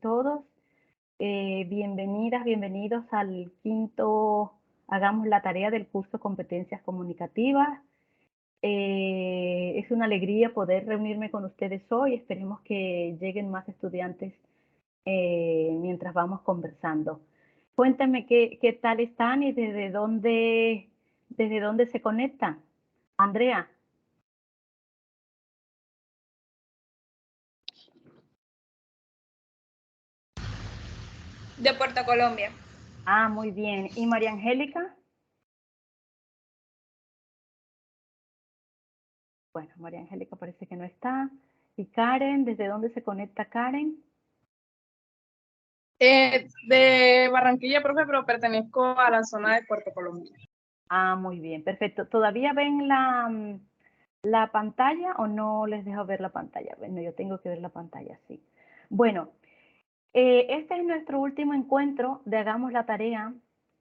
todos. Bienvenidas, bienvenidos al quinto Hagamos la tarea del curso Competencias Comunicativas. Es una alegría poder reunirme con ustedes hoy. Esperemos que lleguen más estudiantes mientras vamos conversando. Cuéntame qué tal están y desde dónde se conectan. Andrea. De Puerto Colombia. Ah, muy bien. ¿Y María Angélica? Bueno, María Angélica parece que no está. ¿Y Karen? ¿Desde dónde se conecta Karen? De Barranquilla, profe, pero pertenezco a la zona de Puerto Colombia. Ah, muy bien, perfecto. ¿Todavía ven la pantalla o no les dejo ver la pantalla? Bueno, yo tengo que ver la pantalla, sí. Bueno, este es nuestro último encuentro de Hagamos la Tarea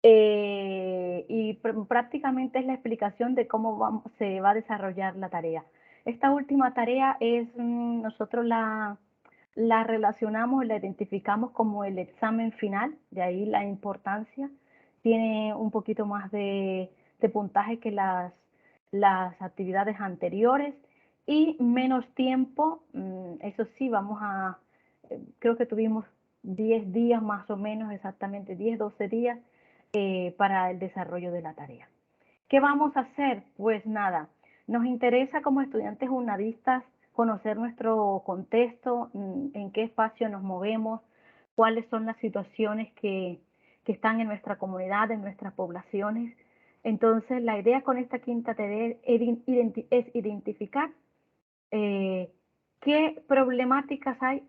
y prácticamente es la explicación de cómo se va a desarrollar la tarea. Esta última tarea es, nosotros la relacionamos, la identificamos como el examen final, de ahí la importancia. Tiene un poquito más de puntaje que las actividades anteriores y menos tiempo. Eso sí, creo que tuvimos 10 días más o menos, exactamente 10, 12 días para el desarrollo de la tarea. ¿Qué vamos a hacer? Pues nada, nos interesa como estudiantes unadistas conocer nuestro contexto, en qué espacio nos movemos, cuáles son las situaciones que están en nuestra comunidad, en nuestras poblaciones. Entonces, la idea con esta quinta tarea es identificar qué problemáticas hay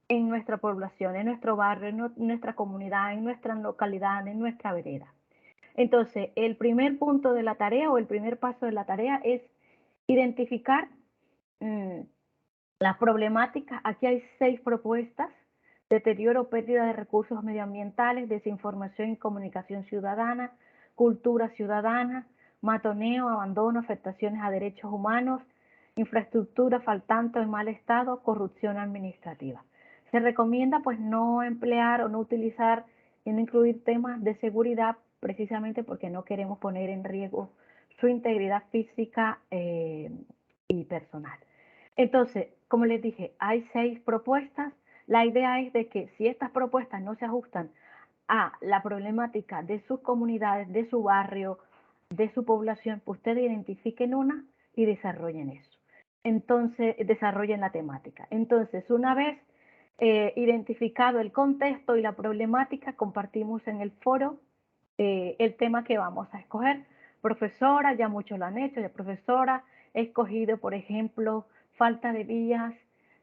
en nuestra población, en nuestro barrio, en nuestra comunidad, en nuestra localidad, en nuestra vereda. Entonces, el primer punto de la tarea o el primer paso de la tarea es identificar las problemáticas. Aquí hay 6 propuestas: deterioro o pérdida de recursos medioambientales, desinformación y comunicación ciudadana, cultura ciudadana, matoneo, abandono, afectaciones a derechos humanos, infraestructura faltante o en mal estado, corrupción administrativa. Se recomienda pues no emplear o no utilizar y no incluir temas de seguridad, precisamente porque no queremos poner en riesgo su integridad física y personal. Entonces, como les dije, hay 6 propuestas. La idea es de que si estas propuestas no se ajustan a la problemática de sus comunidades, de su barrio, de su población, pues ustedes identifiquen una y desarrollen eso. Entonces, desarrollen la temática. Entonces, una vez identificado el contexto y la problemática, compartimos en el foro el tema que vamos a escoger. Profesora, ya muchos lo han hecho, ya profesora, he escogido, por ejemplo, falta de vías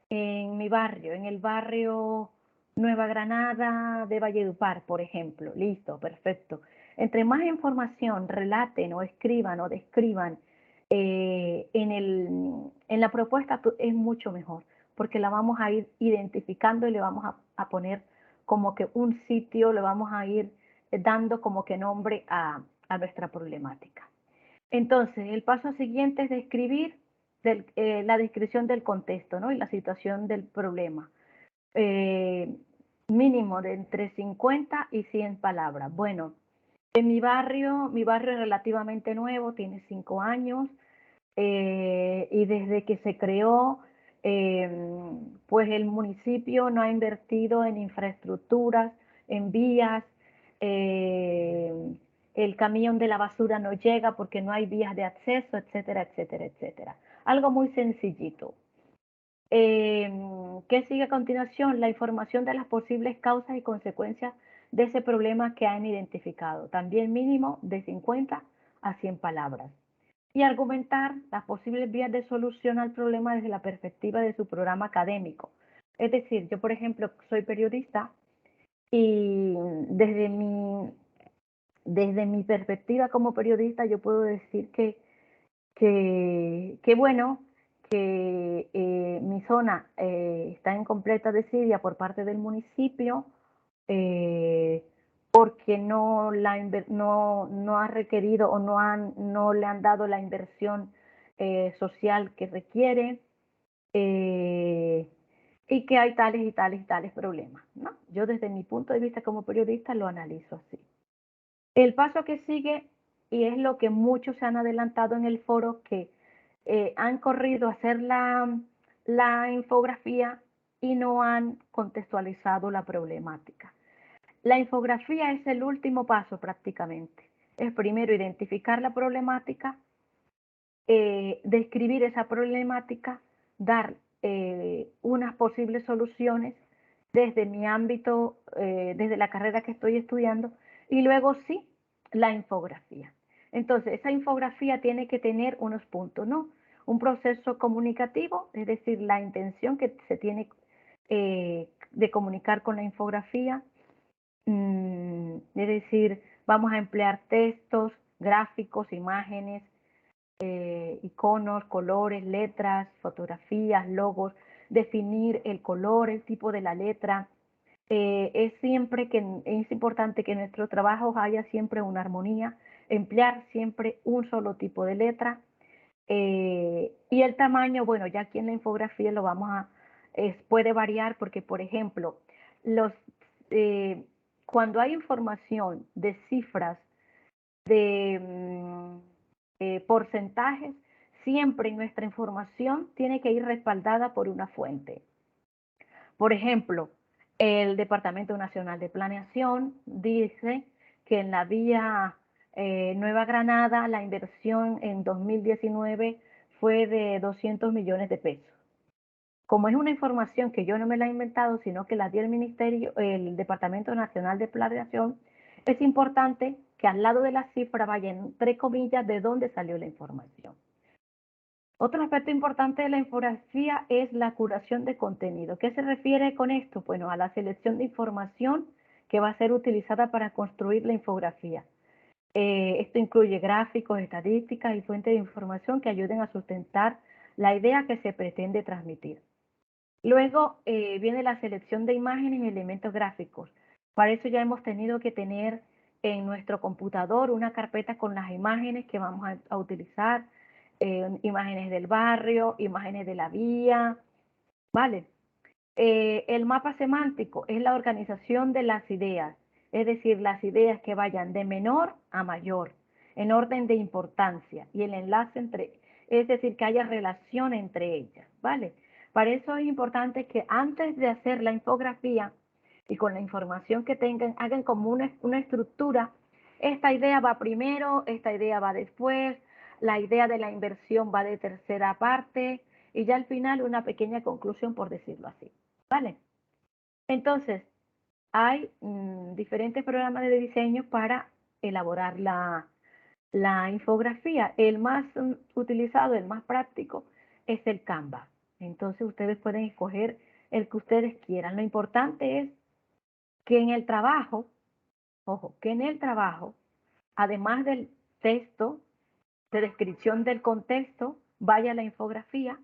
en mi barrio, en el barrio Nueva Granada de Valledupar, por ejemplo. Listo, perfecto. Entre más información relaten o escriban o describan en la propuesta es mucho mejor, porque la vamos a ir identificando y le vamos a poner como que un sitio, le vamos a ir dando como que nombre a nuestra problemática. Entonces, el paso siguiente es describir la descripción del contexto, ¿no? Y la situación del problema. Eh, Mínimo de entre 50 y 100 palabras. Bueno, en mi barrio es relativamente nuevo, tiene 5 años, y desde que se creó, eh, pues el municipio no ha invertido en infraestructuras, en vías, eh, el camión de la basura no llega porque no hay vías de acceso, etcétera, etcétera, etcétera. Algo muy sencillito. ¿Qué sigue a continuación? La información de las posibles causas y consecuencias de ese problema que han identificado. También mínimo de 50 a 100 palabras. Y argumentar las posibles vías de solución al problema desde la perspectiva de su programa académico. Es decir, yo, por ejemplo, soy periodista y desde mi perspectiva como periodista yo puedo decir que bueno, que mi zona está en completa desidia por parte del municipio eh, porque no ha requerido o no le han dado la inversión social que requiere. Eh, y que hay tales y tales y tales problemas, ¿no? Yo desde mi punto de vista como periodista lo analizo así. El paso que sigue, y es lo que muchos se han adelantado en el foro, que han corrido a hacer la infografía y no han contextualizado la problemática. La infografía es el último paso prácticamente. Es primero identificar la problemática, describir esa problemática, dar unas posibles soluciones desde mi ámbito, desde la carrera que estoy estudiando, y luego sí, la infografía. Entonces, esa infografía tiene que tener unos puntos, ¿no? Un proceso comunicativo, es decir, la intención que se tiene de comunicar con la infografía, es decir, vamos a emplear textos, gráficos, imágenes, iconos, colores, letras, fotografías, logos, definir el color, el tipo de la letra. Es importante que en nuestros trabajos haya siempre una armonía, emplear siempre un solo tipo de letra. Y el tamaño, bueno, ya aquí en la infografía lo puede variar porque, por ejemplo, los, eh, cuando hay información de cifras, de porcentajes, siempre nuestra información tiene que ir respaldada por una fuente. Por ejemplo, el Departamento Nacional de Planeación dice que en la vía Nueva Granada la inversión en 2019 fue de 200 millones de pesos. Como es una información que yo no me la he inventado, sino que la dio el Departamento Nacional de Planeación, es importante que al lado de la cifra vaya entre comillas de dónde salió la información. Otro aspecto importante de la infografía es la curación de contenido. ¿Qué se refiere con esto? Bueno, a la selección de información que va a ser utilizada para construir la infografía. Esto incluye gráficos, estadísticas y fuentes de información que ayuden a sustentar la idea que se pretende transmitir. Luego viene la selección de imágenes y elementos gráficos. Para eso ya hemos tenido que tener en nuestro computador una carpeta con las imágenes que vamos a utilizar, imágenes del barrio, imágenes de la vía, ¿vale? El mapa semántico es la organización de las ideas, es decir, las ideas que vayan de menor a mayor, en orden de importancia, y el enlace es decir, que haya relación entre ellas, ¿vale? Para eso es importante que antes de hacer la infografía y con la información que tengan, hagan como una estructura. Esta idea va primero, esta idea va después, la idea de la inversión va de tercera parte, y ya al final una pequeña conclusión, por decirlo así, ¿vale? Entonces, hay diferentes programas de diseño para elaborar la infografía. El más utilizado, el más práctico, es el Canva. Entonces, ustedes pueden escoger el que ustedes quieran. Lo importante es que en el trabajo, ojo, que en el trabajo, además del texto, de descripción del contexto, vaya la infografía.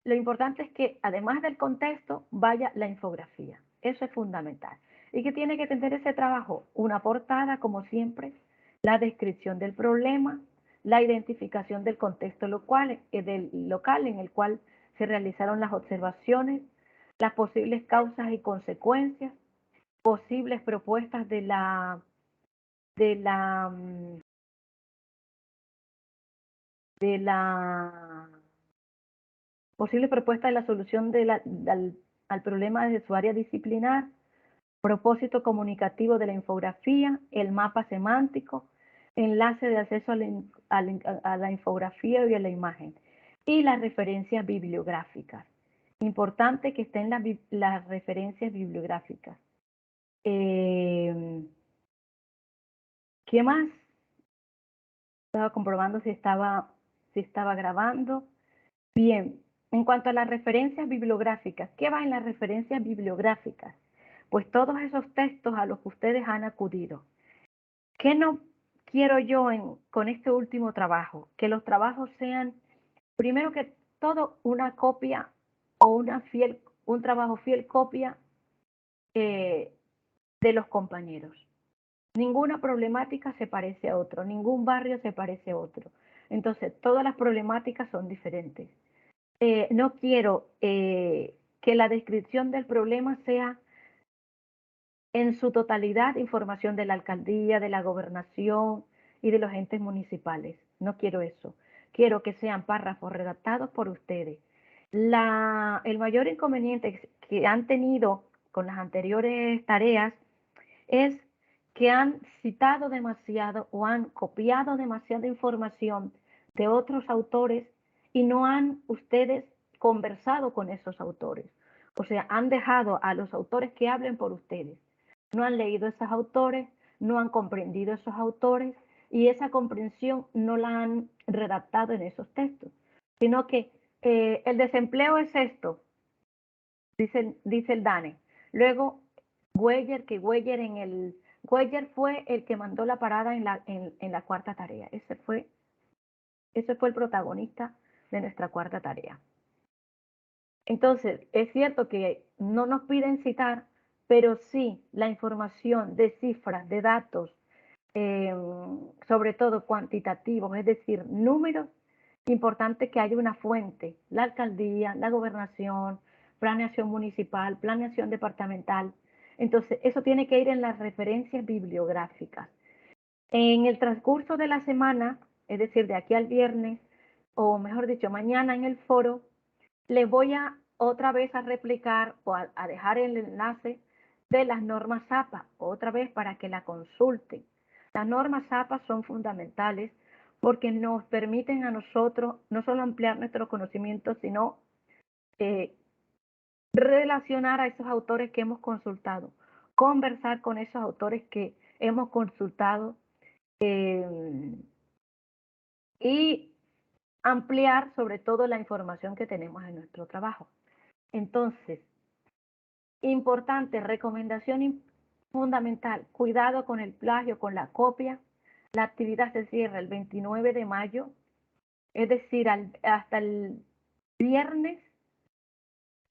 Lo importante es que además del contexto vaya la infografía. Eso es fundamental. ¿Y qué tiene que tener ese trabajo? Una portada, como siempre, la descripción del problema, la identificación del contexto local en el cual se realizaron las observaciones, las posibles causas y consecuencias, posibles propuestas de la, de la posible propuesta de la solución al problema desde su área disciplinar, propósito comunicativo de la infografía, el mapa semántico, enlace de acceso a la infografía y a la imagen, y las referencias bibliográficas. Importante que estén las referencias bibliográficas. ¿Qué más? Estaba comprobando si estaba grabando. Bien, en cuanto a las referencias bibliográficas, ¿qué va en las referencias bibliográficas? Pues todos esos textos a los que ustedes han acudido. ¿Qué no quiero yo con este último trabajo? Que los trabajos sean, primero que todo, una copia o un trabajo fiel copia de los compañeros. Ninguna problemática se parece a otro, ningún barrio se parece a otro. Entonces, todas las problemáticas son diferentes. No quiero que la descripción del problema sea en su totalidad información de la alcaldía, de la gobernación y de los entes municipales. No quiero eso. Quiero que sean párrafos redactados por ustedes. El mayor inconveniente que han tenido con las anteriores tareas es que han citado demasiado o han copiado demasiada información de otros autores y no han ustedes conversado con esos autores. O sea, han dejado a los autores que hablen por ustedes. No han leído esos autores, no han comprendido esos autores y esa comprensión no la han redactado en esos textos, sino que el desempleo es esto, dice el DANE. Luego, Weyer fue el que mandó la parada en la cuarta tarea. Ese fue el protagonista de nuestra cuarta tarea. Entonces, es cierto que no nos piden citar, pero sí la información de cifras, de datos, sobre todo cuantitativos, es decir, números, importante que haya una fuente, la alcaldía, la gobernación, planeación municipal, planeación departamental. Entonces, eso tiene que ir en las referencias bibliográficas. En el transcurso de la semana, es decir, de aquí al viernes, o mejor dicho, mañana en el foro, les voy a otra vez a replicar o a dejar el enlace de las normas APA, otra vez para que la consulten. Las normas APA son fundamentales porque nos permiten a nosotros no solo ampliar nuestro conocimiento, sino relacionar a esos autores que hemos consultado, conversar con esos autores que hemos consultado y ampliar sobre todo la información que tenemos en nuestro trabajo. Entonces, importante, recomendación fundamental, cuidado con el plagio, con la copia. La actividad se cierra el 29 de mayo, es decir, hasta el viernes,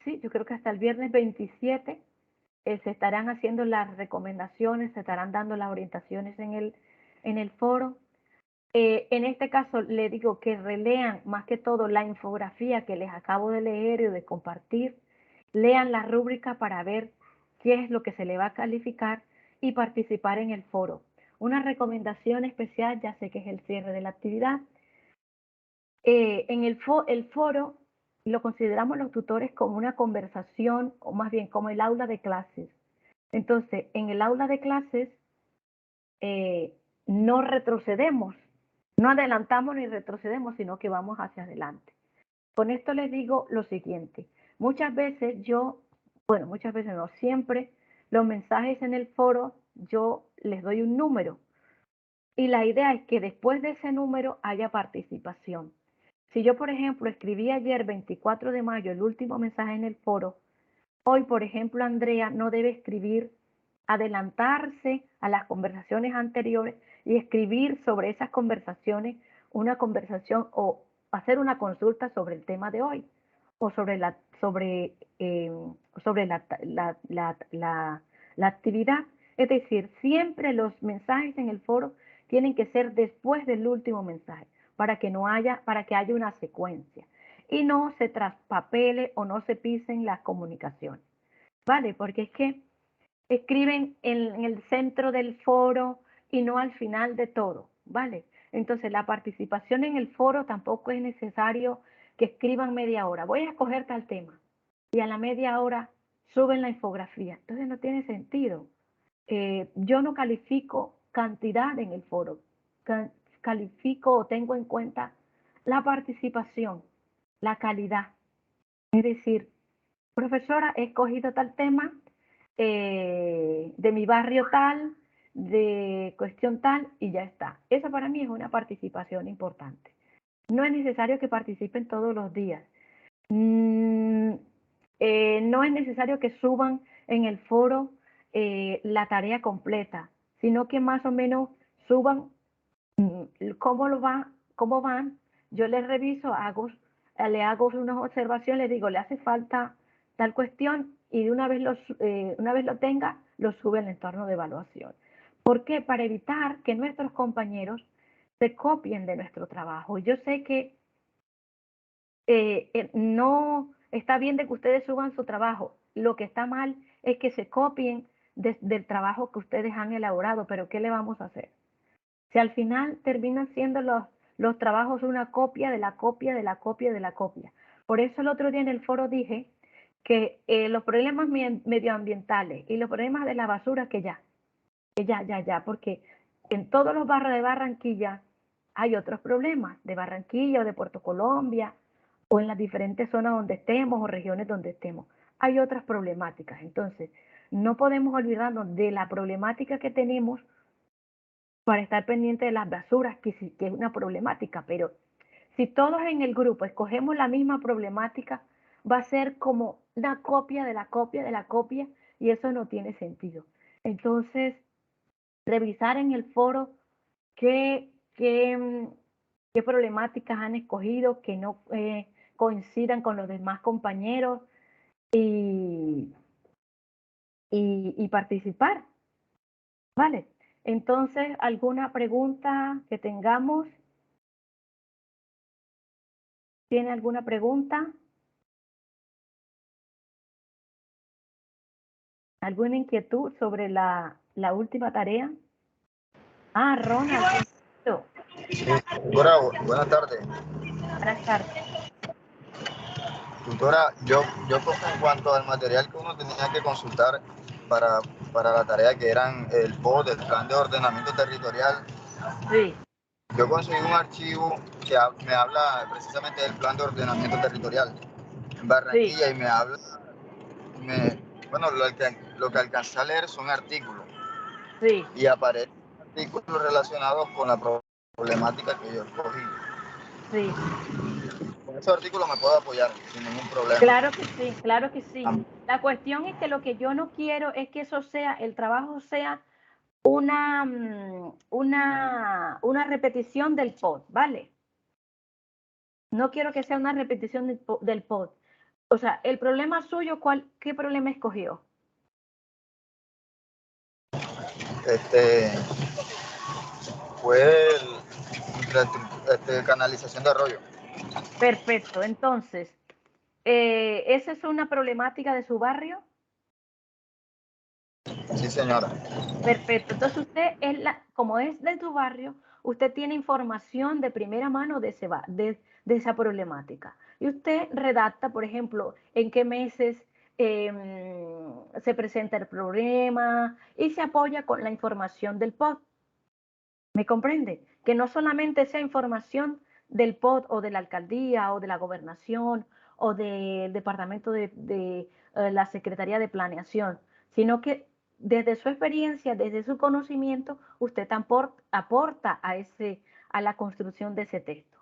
sí, yo creo que hasta el viernes 27 se estarán haciendo las recomendaciones, se estarán dando las orientaciones en el foro. En este caso, le digo que relean más que todo la infografía que les acabo de leer y de compartir, lean la rúbrica para ver qué es lo que se le va a calificar y participar en el foro. Una recomendación especial, ya sé que es el cierre de la actividad. El foro lo consideramos los tutores como una conversación, o más bien como el aula de clases. Entonces, en el aula de clases no retrocedemos, no adelantamos ni retrocedemos, sino que vamos hacia adelante. Con esto les digo lo siguiente. Muchas veces muchas veces no, siempre los mensajes en el foro yo les doy un número y la idea es que después de ese número haya participación. Si yo, por ejemplo, escribí ayer 24 de mayo el último mensaje en el foro, hoy, por ejemplo, Andrea no debe escribir, adelantarse a las conversaciones anteriores y escribir sobre esas conversaciones una conversación o hacer una consulta sobre el tema de hoy o sobre la actividad. Es decir, siempre los mensajes en el foro tienen que ser después del último mensaje para que haya una secuencia y no se traspapele o no se pisen las comunicaciones. ¿Vale? Porque es que escriben en el centro del foro y no al final de todo, ¿vale? Entonces, la participación en el foro tampoco es necesario que escriban media hora. Voy a escoger tal tema y a la media hora suben la infografía. Entonces, no tiene sentido. Yo no califico cantidad en el foro, califico o tengo en cuenta la participación, la calidad. Es decir, profesora, he escogido tal tema de mi barrio tal, de cuestión tal, y ya está. Eso para mí es una participación importante. No es necesario que participen todos los días. No es necesario que suban en el foro la tarea completa, sino que más o menos suban cómo van. Yo les reviso, le hago unas observaciones, les digo, le hace falta tal cuestión y de una vez lo tenga, lo sube al entorno de evaluación. ¿Por qué? Para evitar que nuestros compañeros se copien de nuestro trabajo. Yo sé que no Está bien de que ustedes suban su trabajo. Lo que está mal es que se copien del trabajo que ustedes han elaborado, pero ¿qué le vamos a hacer? Si al final terminan siendo los trabajos una copia de la copia de la copia de la copia. Por eso el otro día en el foro dije que los problemas medioambientales y los problemas de la basura que ya, porque en todos los barrios de Barranquilla hay otros problemas, de Barranquilla o de Puerto Colombia, o en las diferentes zonas donde estemos o regiones donde estemos. Hay otras problemáticas. Entonces, no podemos olvidarnos de la problemática que tenemos para estar pendiente de las basuras, que es una problemática, pero si todos en el grupo escogemos la misma problemática, va a ser como una copia de la copia de la copia, y eso no tiene sentido. Entonces, revisar en el foro qué, qué problemáticas han escogido que no coincidan con los demás compañeros y participar, ¿vale? Entonces, ¿alguna pregunta que tengamos? ¿Tiene alguna pregunta? ¿Alguna inquietud sobre la última tarea? Ah, Ronald. Sí, tutora, buenas tardes. Buenas tardes. Tutora, en cuanto al material que uno tenía que consultar para, para la tarea que eran el POD, el Plan de Ordenamiento Territorial, Sí. yo conseguí un archivo que me habla precisamente del Plan de Ordenamiento Territorial en Barranquilla Sí. y me habla, bueno, lo que alcancé a leer son artículos Sí. y aparecen artículos relacionados con la problemática que yo escogí. Sí. Con esos artículos me puedo apoyar sin ningún problema. Claro que sí, claro que sí. La cuestión es que lo que yo no quiero es que eso sea, el trabajo sea una repetición del pod, ¿vale? No quiero que sea una repetición del pod. O sea, el problema suyo, ¿qué problema escogió? Fue canalización de arroyo. Perfecto. Entonces, ¿esa es una problemática de su barrio? Sí, señora. Perfecto. Entonces usted, como es de tu barrio, usted tiene información de primera mano de esa problemática. Y usted redacta, por ejemplo, en qué meses se presenta el problema y se apoya con la información del POD. ¿Me comprende? Que no solamente sea información del POD o de la alcaldía o de la gobernación o del departamento de la Secretaría de Planeación, sino que desde su experiencia, desde su conocimiento, usted aporta a la construcción de ese texto.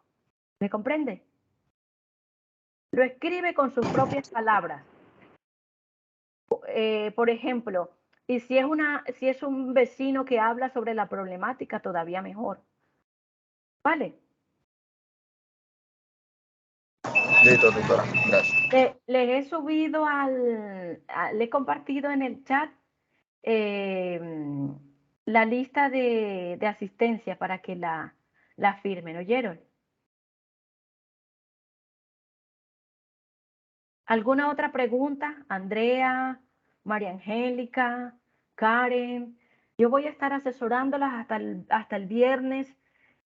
¿Me comprende? Lo escribe con sus propias palabras. Por ejemplo, y si es un vecino que habla sobre la problemática, todavía mejor. ¿Vale? Listo, doctora. Gracias. Les he subido le he compartido en el chat eh, la lista de asistencia para que la firmen, ¿oyeron? ¿Alguna otra pregunta? Andrea, María Angélica, Karen. Yo voy a estar asesorándolas hasta el viernes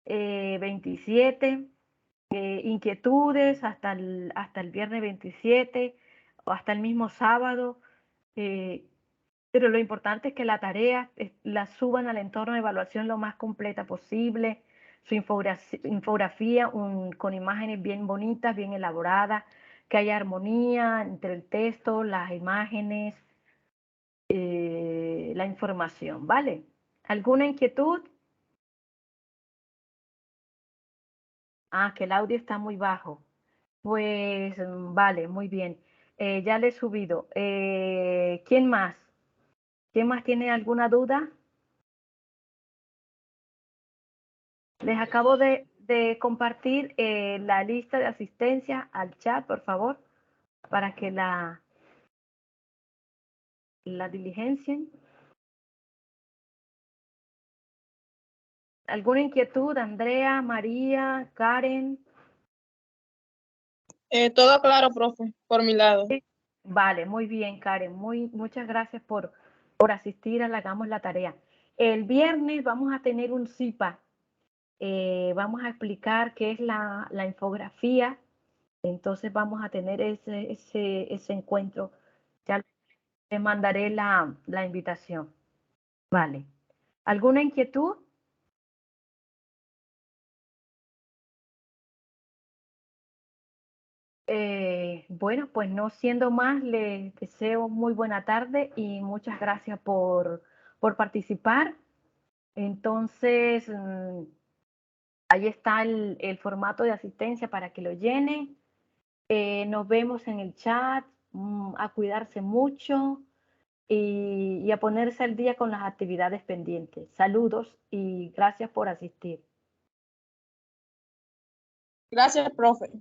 27. Inquietudes hasta el viernes 27 o hasta el mismo sábado. Pero lo importante es que la tarea la suban al entorno de evaluación lo más completa posible, su infografía con imágenes bien bonitas, bien elaboradas, que haya armonía entre el texto, las imágenes, la información, ¿vale? ¿Alguna inquietud? Ah, que el audio está muy bajo. Pues vale, muy bien. Ya le he subido. ¿Quién más? ¿Quién más tiene alguna duda? Les acabo de compartir la lista de asistencia al chat, por favor, para que la diligencien. ¿Alguna inquietud, Andrea, María, Karen? Todo claro, profe, por mi lado. Vale, muy bien, Karen. Muchas gracias por asistir a la Hagamos la Tarea. El viernes vamos a tener un CIPA. Vamos a explicar qué es la infografía. Entonces vamos a tener ese encuentro. Ya les mandaré la invitación. Vale. ¿Alguna inquietud? Bueno, pues no siendo más, les deseo muy buena tarde y muchas gracias por participar. Entonces, ahí está el formato de asistencia para que lo llenen. Nos vemos en el chat, a cuidarse mucho y a ponerse al día con las actividades pendientes. Saludos y gracias por asistir. Gracias, profe.